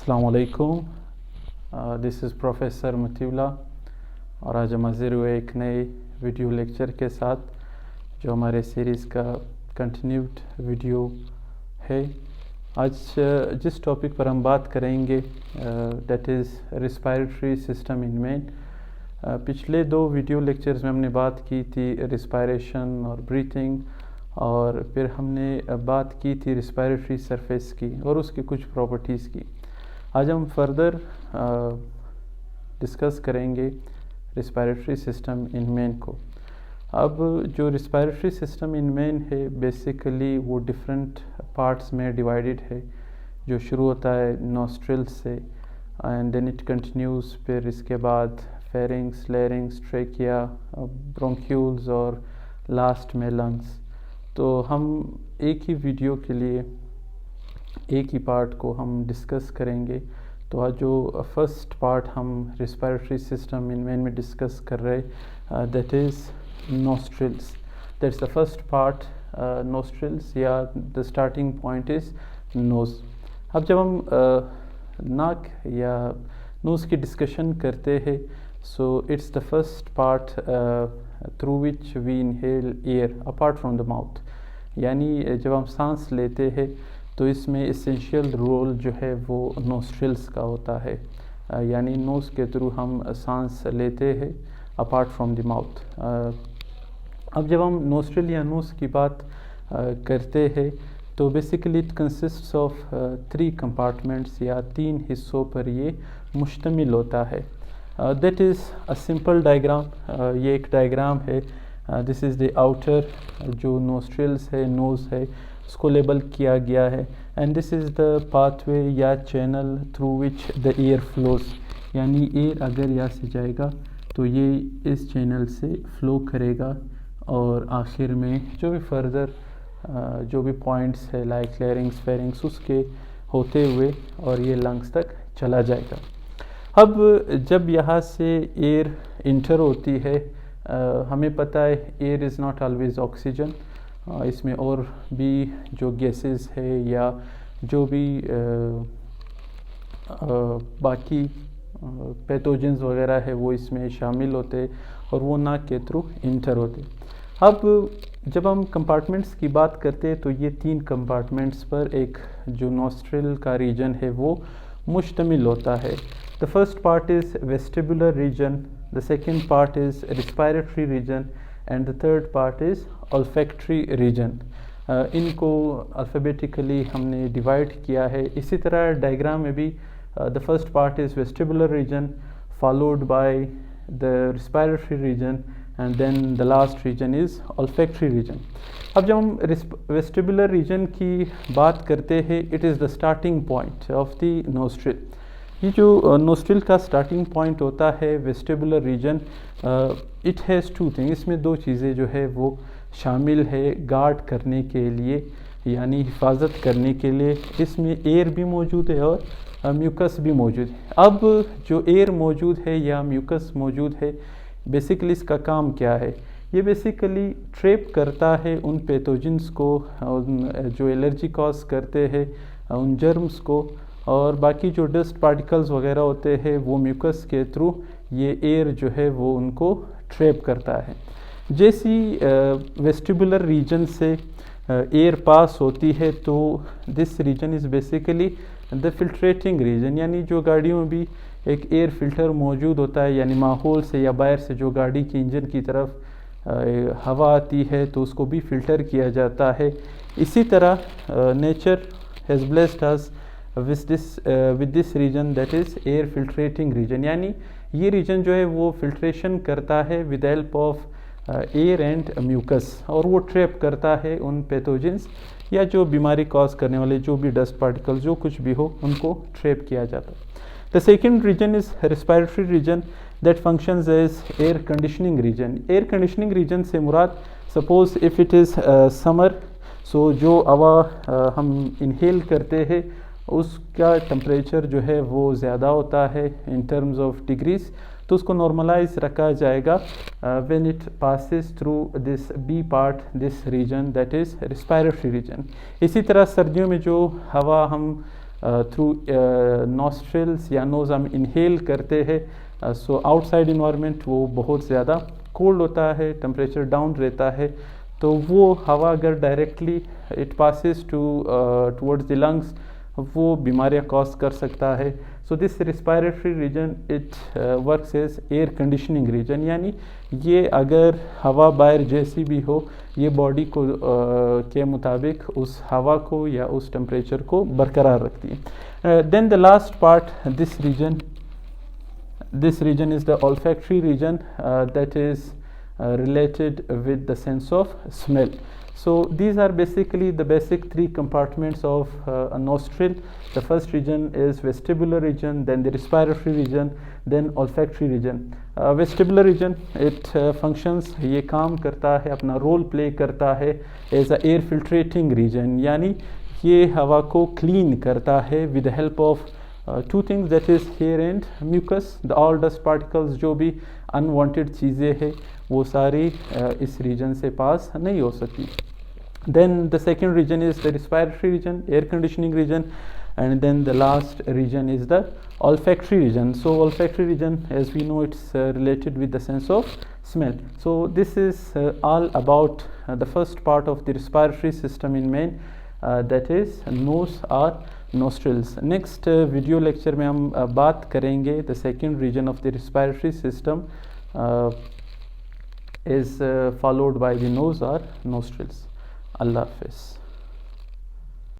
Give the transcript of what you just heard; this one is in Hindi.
अस्सलाम वालेकुम। दिस इज़ प्रोफेसर मतीउल्लाह और आज हम हाजिर हुए एक नए वीडियो लेक्चर के साथ जो हमारे सीरीज़ का कंटिन्यूड वीडियो है। आज जिस टॉपिक पर हम बात करेंगे that is respiratory system in man. पिछले दो वीडियो लेक्चर्स में हमने बात की थी रिस्पायरेशन और ब्रीथिंग, और फिर हमने बात की थी रिस्पायरेटरी सरफेस की और उसकी कुछ प्रॉपर्टीज़ की। आज हम फर्दर डिस्कस करेंगे रिस्पायरेटरी सिस्टम इन मैन को। अब जो रिस्पायरेटरी सिस्टम इन मैन है बेसिकली वो डिफरेंट पार्ट्स में डिवाइडेड है, जो शुरू होता है नॉस्ट्रिल्स से एंड देन इट कंटिन्यूज़, फिर इसके बाद फेरिंग्स, लैरिंग्स, ट्रेकिया, ब्रोंक्यूल्स और लास्ट में लंग्स। तो हम एक ही वीडियो के लिए एक ही पार्ट को हम डिस्कस करेंगे। तो आज जो फर्स्ट पार्ट हम रिस्पायरेटरी सिस्टम इन मैन में डिस्कस कर रहे that is nostrils. That's the first part, nostrils, या the starting point is nose. अब जब हम नाक या नोज़ की डिस्कशन करते हैं, so it's the first part through which we inhale air apart from the mouth. यानी जब हम सांस लेते हैं तो इसमें एसेंशियल रोल जो है वो नोस्ट्रिल्स का होता है, यानी नोज़ के थ्रू हम सांस लेते हैं अपार्ट फ्रॉम द माउथ। अब जब हम नोस्ट्रिल या नोज़ की बात करते हैं तो basically it consists of 3 compartments, या 3 हिस्सों पर ये मुश्तमिल होता है। That is a simple diagram. ये एक डायग्राम है। दिस इज़ द आउटर जो नोस्ट्रिल्स है, नोज़ है, उसको लेबल किया गया है, and this is the pathway या channel through which the air flows. यानी एयर अगर यहाँ से जाएगा तो ये इस चैनल से फ्लो करेगा और आखिर में जो भी फर्दर जो भी पॉइंट्स है लाइक लैरिंग्स, फेरिंग्स, उसके होते हुए और ये लंग्स तक चला जाएगा। अब जब यहाँ से एयर इंटर होती है, हमें पता है air is not always oxygen. इसमें और भी जो गैसेस है या जो भी बाकी पैथोजेंस वगैरह है वो इसमें शामिल होते और वो नाक के थ्रू इंटर होते। अब जब हम कंपार्टमेंट्स की बात करते हैं तो ये 3 कंपार्टमेंट्स पर एक जो नॉस्ट्रिल का रीजन है वो मुश्तमिल होता है। The first part is vestibular region, the second part is respiratory region and the third part is olfactory region. इनको अल्फ़ाबेटिकली हमने डिवाइड किया है। इसी तरह डायग्राम में भी the first part is vestibular region followed by the respiratory region and then the last region is olfactory region. अब जब हम वेस्टिबुलर रीजन की बात करते हैं, it is the starting point of the nostril. ये जो नोस्ट्रिल का स्टार्टिंग पॉइंट होता है vestibular region, it has 2 thing. इसमें 2 चीज़ें जो है वो शामिल है गार्ड करने के लिए, यानी हिफाजत करने के लिए। इसमें एयर भी मौजूद है और म्यूकस भी मौजूद है। अब जो एयर मौजूद है या म्यूकस मौजूद है, बेसिकली इसका काम क्या है? ये बेसिकली ट्रैप करता है उन पैथोजेंस को, जो एलर्जी कॉज करते हैं, उन जर्म्स को, और बाकी जो डस्ट पार्टिकल्स वगैरह होते हैं वो म्यूकस के थ्रू ये एयर जो है वो उनको ट्रैप करता है। जैसी वेस्टिबुलर रीजन से एयर पास होती है तो this region is basically the filtrating region, यानी जो गाड़ियों में भी एक एयर फिल्टर मौजूद होता है, यानी माहौल से या बाहर से जो गाड़ी की इंजन की तरफ हवा आती है तो उसको भी फ़िल्टर किया जाता है। इसी तरह nature has blessed us with this region that is air filtrating region, यानी ये रीजन जो है वो फिल्ट्रेशन करता है with help of air and mucus, और वो ट्रैप करता है उन पैथोजेंस या जो बीमारी कॉज करने वाले जो भी डस्ट पार्टिकल जो कुछ भी हो उनको ट्रैप किया जाता है। The second region is respiratory region that functions as air conditioning region. Air conditioning region से मुराद, suppose if it is summer, so जो हवा हम इनहेल करते हैं उसका टेम्परेचर जो है वो ज़्यादा होता है इन टर्म्स ऑफ डिग्रीज, तो उसको नॉर्मलाइज रखा जाएगा when it passes through this B part, this region that is respiratory region. इसी तरह सर्दियों में जो हवा हम थ्रू नॉस्ट्रिल्स या नोज़ हम इनहेल करते हैं, सो आउटसाइड इन्वायरमेंट वो बहुत ज़्यादा कोल्ड होता है, टेम्परेचर डाउन रहता है, तो वो हवा अगर directly it passes towards the lungs वो बीमारियां कॉज कर सकता है. So this respiratory region it works as air conditioning region, यानी ये अगर हवा बाहर जैसी भी हो ये बॉडी को के मुताबिक उस हवा को या उस टेम्परेचर को बरकरार रखती है. Then the last part, this region is the olfactory region that is related with the sense of smell. So these are basically the basic three compartments of a nostril. The first region is vestibular region, then the respiratory region, then olfactory region. Vestibular region it functions, ये काम करता है, अपना रोल प्ले करता है as a air filtrating region, यानी ये हवा को क्लीन करता है with the help of two things, that is hair and mucus. The all dust particles जो भी unwanted चीज़ें हैं वो सारी इस region से पास नहीं हो सकती. Then the second region is the respiratory region, air conditioning region, and then the last region is the olfactory region. So olfactory region, as we know, it's related with the sense of smell. So this is all about the first part of the respiratory system in man, that is nose or nostrils. Next video lecture में हम बात करेंगे the second region of the respiratory system is followed by the nose or nostrils. Allah Hafiz.